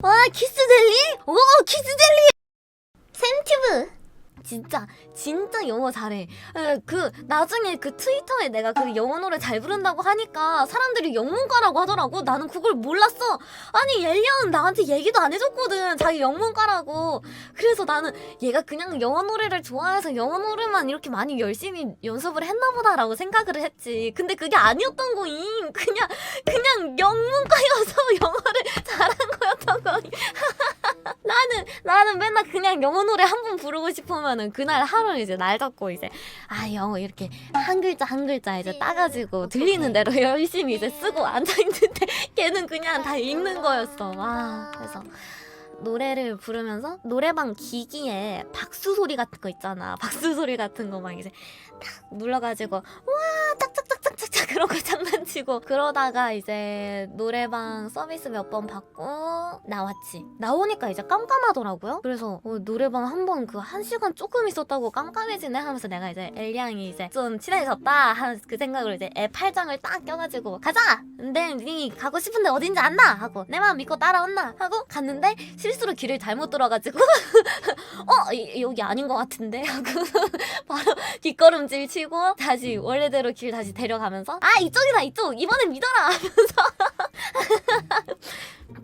와, 키스델리? 오, 키스델리! 샘튜브! 진짜 영어 잘해. 나중에 그 트위터에 내가 그 영어 노래 잘 부른다고 하니까 사람들이 영문과라고 하더라고. 나는 그걸 몰랐어. 아니, 엘리언은 나한테 얘기도 안 해줬거든. 자기 영문과라고. 그래서 나는 얘가 그냥 영어 노래를 좋아해서 영어 노래만 이렇게 많이 열심히 연습을 했나 보다라고 생각을 했지. 근데 그게 아니었던 거임. 그냥 영문과여서 영어를 잘한 거였던 거임. 나는 맨날 그냥 영어 노래 한 번 부르고 싶으면은 그날 하루 이제 날 잡고 이제 영어 이렇게 한 글자 이제 따가지고 들리는 대로 열심히 이제 쓰고 앉아있는데 걔는 그냥 다 읽는 거였어. 와, 그래서 노래를 부르면서 노래방 기기에 박수 소리 같은 거 있잖아. 박수 소리 같은 거 막 이제 탁 눌러가지고 와 짝짝짝짝짝짝 그런 거 장난치고 그러다가 이제 노래방 서비스 몇 번 받고 나왔지. 나오니까 이제 깜깜하더라고요. 그래서 노래방 한 번 그 1시간 조금 있었다고 깜깜해지네 하면서 내가 이제 엘리양이 이제 좀 친해졌다 하는 그 생각으로 이제 애 팔짱을 딱 껴가지고 가자! 근데 니 가고 싶은데 어딘지 안다! 하고 내 맘 믿고 따라온나? 하고 갔는데 실수로 길을 잘못 들어가지고 여기 아닌 것 같은데? 하고 바로 뒷걸음질 치고 다시 원래대로 길 다시 데려가면서 이쪽이다 이쪽! 이번엔 믿어라! 하면서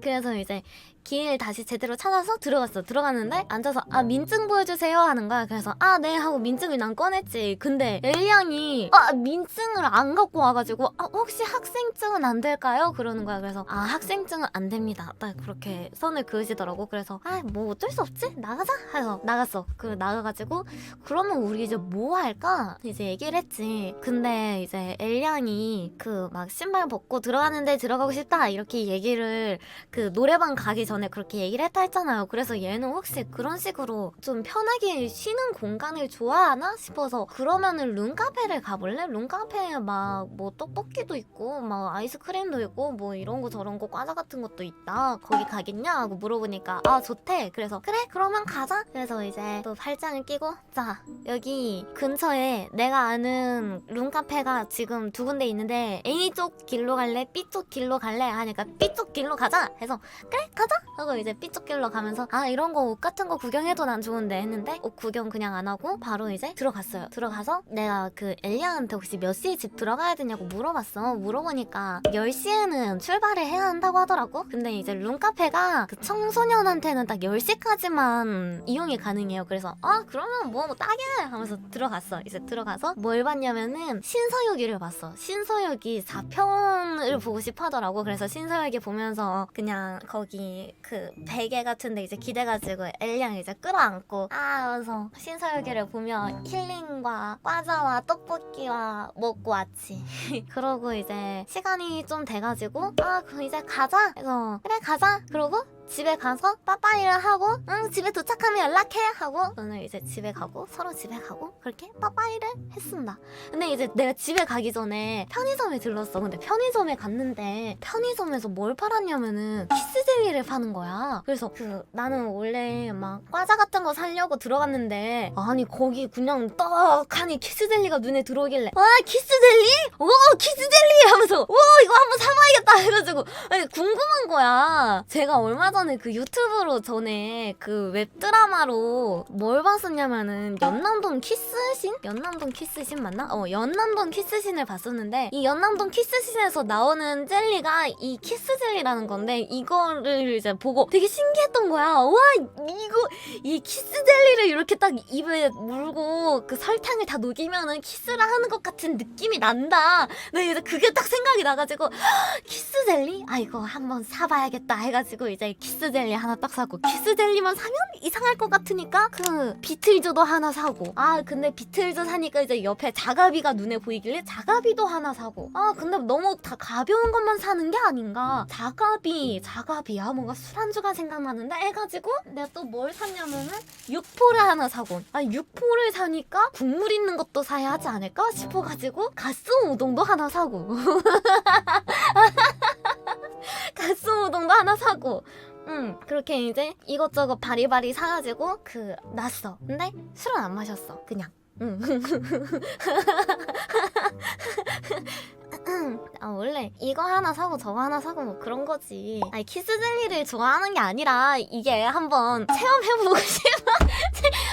그래서 이제 길 다시 제대로 찾아서 들어갔는데 앉아서 민증 보여주세요 하는 거야. 그래서 네 하고 민증을 난 꺼냈지. 근데 엘리양이 민증을 안 갖고 와가지고 혹시 학생증은 안 될까요? 그러는 거야. 그래서 학생증은 안 됩니다. 딱 그렇게 선을 그으시더라고. 그래서 뭐 어쩔 수 없지? 나가자 해서 나갔어. 나가가지고 그러면 우리 이제 뭐 할까? 이제 얘기를 했지. 근데 이제 엘리양이 그 막 신발 벗고 들어가는데 들어가고 싶다 이렇게 얘기를 그 노래방 가기 전에 그렇게 얘기를 했다 했잖아요. 그래서 얘는 혹시 그런 식으로 좀 편하게 쉬는 공간을 좋아하나 싶어서 그러면은 룸카페를 가볼래? 룸카페에 막 뭐 떡볶이도 있고 막 아이스크림도 있고 뭐 이런 거 저런 거 과자 같은 것도 있다. 거기 가겠냐? 하고 물어보니까 좋대. 그래서 그래 그러면 가자. 그래서 이제 또 팔짱을 끼고 자 여기 근처에 내가 아는 룸카페가 지금 두 군데 있는데 A쪽 길로 갈래? B쪽 길로 갈래? 하니까 B쪽 길로 가자 해서 그래 가자 하고 이제 B쪽 길로 가면서 이런 거 옷 같은 거 구경해도 난 좋은데 했는데 옷 구경 그냥 안 하고 바로 이제 들어갔어요. 들어가서 내가 그 엘리양한테 혹시 몇 시에 집 들어가야 되냐고 물어봤어. 물어보니까 10시에는 출발을 해야 한다고 하더라고. 근데 이제 룸카페가 그 청소년한테는 딱 10시까지만 이용이 가능해요. 그래서 그러면 뭐 딱이야 하면서 들어갔어. 이제 들어가서 뭘 봤냐면은 신서유기를 봤어. 신서유기 4편을 보고 싶어 하더라고. 그래서 신서유기 보면서 그냥 거기 그 베개 같은데 이제 기대가지고 엘리양 이제 끌어안고 그래서 신서유기를 보며 힐링과 과자와 떡볶이와 먹고 왔지. 그러고 이제 시간이 좀 돼가지고 그럼 이제 가자 해서 그래 가자 그러고 집에 가서 빠빠이를 하고 집에 도착하면 연락해 하고 저는 이제 집에 가고 서로 집에 가고 그렇게 빠빠이를 했습니다. 근데 이제 내가 집에 가기 전에 편의점에 들렀어. 근데 편의점에 갔는데 편의점에서 뭘 팔았냐면은 키스젤리를 파는 거야. 그래서 나는 원래 막 과자 같은 거 사려고 들어갔는데 아니 거기 그냥 떡하니 키스젤리가 눈에 들어오길래 키스젤리? 키스젤리 하면서 이거 한번 사봐야겠다 해가지고 궁금한 거야. 제가 얼마 전에 그 유튜브로 전에 그 웹드라마로 뭘 봤었냐면은 연남동 키스신? 연남동 키스신 맞나? 연남동 키스신을 봤었는데 이 연남동 키스신에서 나오는 젤리가 이 키스 젤리라는 건데 이거를 이제 보고 되게 신기했던 거야. 이 키스 젤리를 이렇게 딱 입에 물고 그 설탕을 다 녹이면은 키스를 하는 것 같은 느낌이 난다. 네, 이제 그게 딱 생각이 나가지고 키스 젤리? 이거 한번 사봐야겠다 해가지고 이제 키스 젤리 하나 딱 사고 키스 젤리만 사면 이상할 것 같으니까 그 비틀즈도 하나 사고 근데 비틀즈 사니까 이제 옆에 자가비가 눈에 보이길래 자가비도 하나 사고 근데 너무 다 가벼운 것만 사는 게 아닌가 자가비 뭔가 술안주가 생각나는데 해가지고 내가 또 뭘 샀냐면은 육포를 하나 사고 육포를 사니까 국물 있는 것도 사야 하지 않을까 싶어가지고 가스 우동도 하나 사고 가스 우동도 하나 사고 그렇게 이제 이것저것 바리바리 사가지고 났어. 근데 술은 안 마셨어. 그냥 응. 아 원래 이거 하나 사고 저거 하나 사고 뭐 그런 거지. 아니 키스 젤리를 좋아하는 게 아니라 이게 한번 체험해보고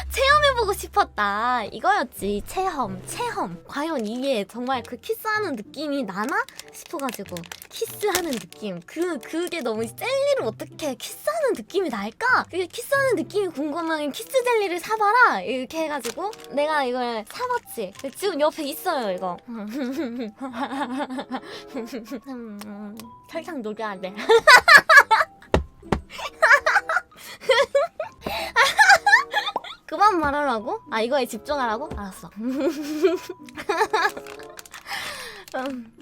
체험해보고 싶었다 이거였지. 체험. 과연 이게 정말 그 키스하는 느낌이 나나 싶어가지고 키스하는 느낌. 그게 너무 젤리를 어떻게 키스하는 느낌이 날까? 그 키스하는 느낌이 궁금하면 키스 젤리를 사봐라 이렇게 해가지고 내가 이걸 사봤지. 지금 옆에 있어요 이거. 설탕 녹여야 돼. 그만 말하라고? 아 이거에 집중하라고? 알았어.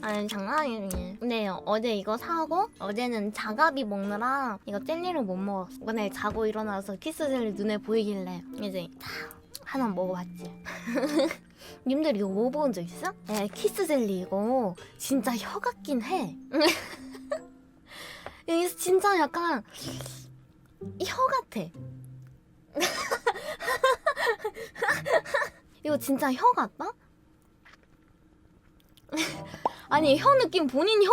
아니 장난이니. 근데 어제 이거 사고 어제는 자갑이 먹느라 이거 젤리를 못 먹었어. 오늘 자고 일어나서 키스 젤리 눈에 보이길래 이제 하나 먹어봤지. 님들 이거 먹어본 적 있어? 에 키스 젤리 이거 진짜 혀 같긴 해. 이게 진짜 약간 혀 같아. 이거 진짜 혀 같다? 아니 혀 느낌 본인 혀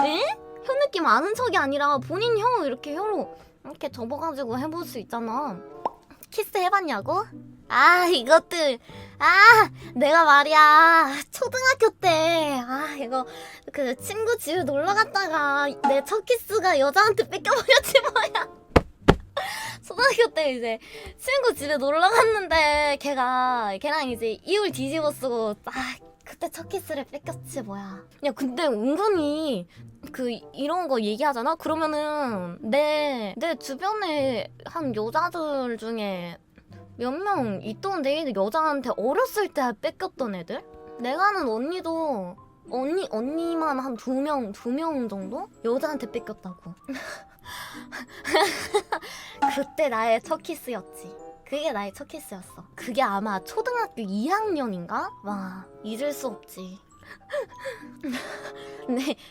에? 혀 느낌 아는 척이 아니라 본인 혀 이렇게 혀로 이렇게 접어가지고 해볼 수 있잖아. 키스 해봤냐고? 아 이것들 내가 말이야 초등학교 때 이거 그 친구 집에 놀러 갔다가 내 첫 키스가 여자한테 뺏겨버렸지 뭐야. 초등학교 때 이제 친구 집에 놀러 갔는데 걔랑 이제 이불 뒤집어 쓰고 그때 첫 키스를 뺏겼지 뭐야. 야 근데 은근히 이런 거 얘기하잖아? 그러면은 내 주변에 한 여자들 중에 몇 명 있던데 여자한테 어렸을 때 뺏겼던 애들? 내가 아는 언니도 언니만 한 두 명 정도? 여자한테 뺏겼다고. 그때 나의 첫 키스였지. 그게 나의 첫 키스였어. 그게 아마 초등학교 2학년인가? 와 잊을 수 없지.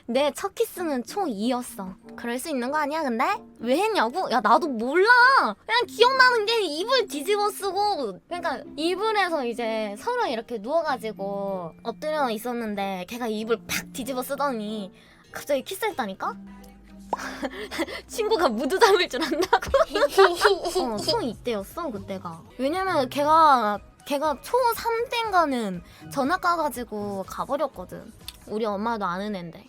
내 첫 키스는 초2였어. 그럴 수 있는 거 아니야 근데? 왜 했냐고? 야 나도 몰라. 그냥 기억나는 게 이불 뒤집어 쓰고 그러니까 이불에서 이제 서로 이렇게 누워가지고 엎드려 있었는데 걔가 이불 팍 뒤집어 쓰더니 갑자기 키스했다니까? 친구가 무드 담을 줄 안다고? 초2 때였어 그때가. 왜냐면 걔가 초3 땐가는 전학 가가지고 가버렸거든. 우리 엄마도 아는 앤데.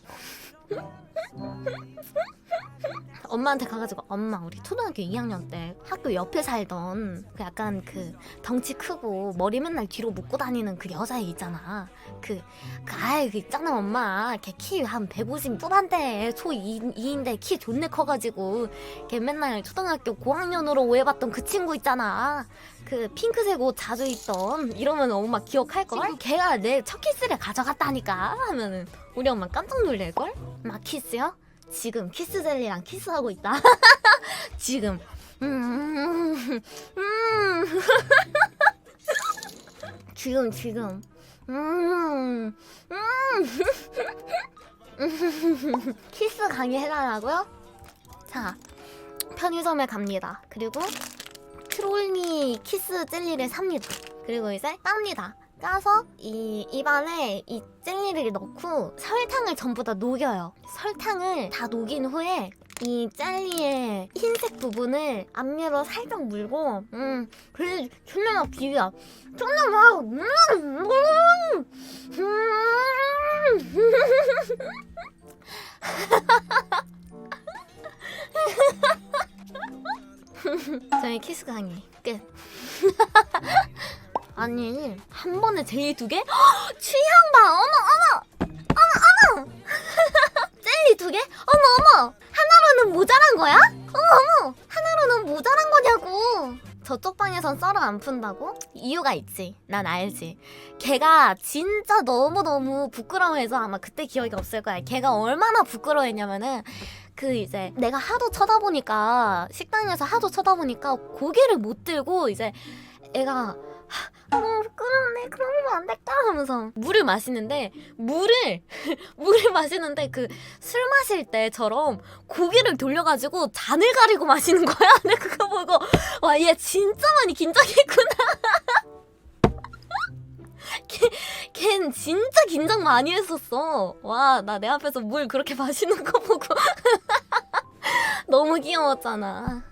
엄마한테 가가지고 엄마 우리 초등학교 2학년 때 학교 옆에 살던 그 약간 그 덩치 크고 머리 맨날 뒤로 묶고 다니는 그 여자애 있잖아. 그 있잖아 엄마. 걔 키 한 150 후반대 초2인데 키 존내 커가지고 걔 맨날 초등학교 고학년으로 오해받던 그 친구 있잖아. 그 핑크색 옷 자주 입던. 이러면 엄마 기억할걸? 걔가 내 첫 키스를 가져갔다니까 하면은 우리 엄마 깜짝 놀랄걸? 막 키스요? 지금 키스 젤리랑 키스하고 있다. 지금 지금 키스 강의해달라고요? 자 편의점에 갑니다. 그리고 트롤미 키스 젤리를 삽니다. 그리고 이제 깝니다. 까서 이 입안에 이 젤리를 넣고 설탕을 전부 다 녹여요. 설탕을 다 녹인 후에 이 젤리의 흰색 부분을 앞니로 살짝 물고 그래 존나 막 비벼. 존나 막 저희 키스 강의 끝. 아니 한 번에 젤리 2개? 취향 봐. 어머 젤리 2개? 어머 하나로는 모자란 거야? 어머 하나로는 모자란 거냐고. 저쪽 방에선 썰어 안 푼다고? 이유가 있지. 난 알지. 걔가 진짜 너무너무 부끄러워해서 아마 그때 기억이 없을 거야. 걔가 얼마나 부끄러워했냐면은 이제 내가 하도 쳐다보니까 식당에서 하도 쳐다보니까 고개를 못 들고 이제 애가 너무 부끄러운데 그러면 안 될까 하면서 물을 마시는데 물을 마시는데 술 마실 때처럼 고개를 돌려가지고 잔을 가리고 마시는 거야. 내가 그거 보고 와 얘 진짜 많이 긴장했구나. 걘 진짜 긴장 많이 했었어. 와, 나 내 앞에서 물 그렇게 마시는 거 보고 너무 귀여웠잖아.